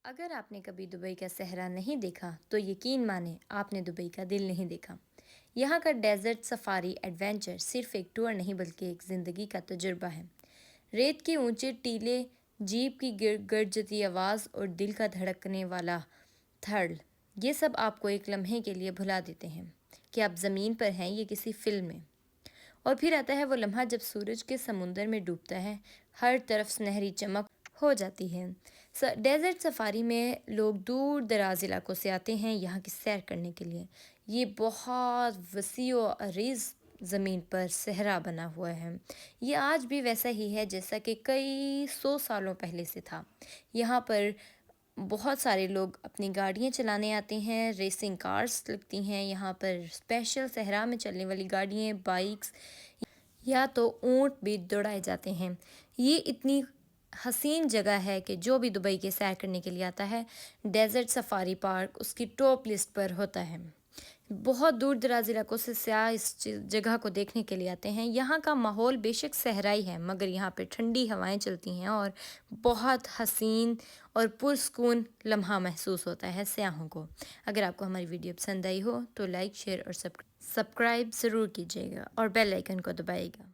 اگر آپ نے کبھی دبئی کا صحرا نہیں دیکھا تو یقین مانیں آپ نے دبئی کا دل نہیں دیکھا۔ یہاں کا ڈیزرٹ سفاری ایڈونچر صرف ایک ٹور نہیں بلکہ ایک زندگی کا تجربہ ہے۔ ریت کے اونچے ٹیلے، جیپ کی گرجتی آواز اور دل کا دھڑکنے والا تھرل، یہ سب آپ کو ایک لمحے کے لیے بھلا دیتے ہیں کہ آپ زمین پر ہیں یہ کسی فلم میں۔ اور پھر آتا ہے وہ لمحہ جب سورج کے سمندر میں ڈوبتا ہے، ہر طرف سنہری چمک ہو جاتی ہے۔ ڈیزرٹ سفاری میں لوگ دور دراز علاقوں سے آتے ہیں یہاں کی سیر کرنے کے لیے۔ یہ بہت وسیع و عریض زمین پر صحرا بنا ہوا ہے۔ یہ آج بھی ویسا ہی ہے جیسا کہ کئی 100 سالوں پہلے سے تھا۔ یہاں پر بہت سارے لوگ اپنی گاڑیاں چلانے آتے ہیں، ریسنگ کارز لگتی ہیں یہاں پر، اسپیشل صحرا میں چلنے والی گاڑیاں، بائکس یا تو اونٹ بھی دوڑائے جاتے ہیں۔ یہ اتنی حسین جگہ ہے کہ جو بھی دبئی کے سیر کرنے کے لیے آتا ہے، ڈیزرٹ سفاری پارک اس کی ٹاپ لسٹ پر ہوتا ہے۔ بہت دور دراز علاقوں سے سیاح اس جگہ کو دیکھنے کے لیے آتے ہیں۔ یہاں کا ماحول بے شک صحرائی ہے مگر یہاں پہ ٹھنڈی ہوائیں چلتی ہیں اور بہت حسین اور پرسکون لمحہ محسوس ہوتا ہے سیاحوں کو۔ اگر آپ کو ہماری ویڈیو پسند آئی ہو تو لائک، شیئر اور سبسکرائب ضرور کیجیے گا اور بیل آئیکن کو دبائیے گا۔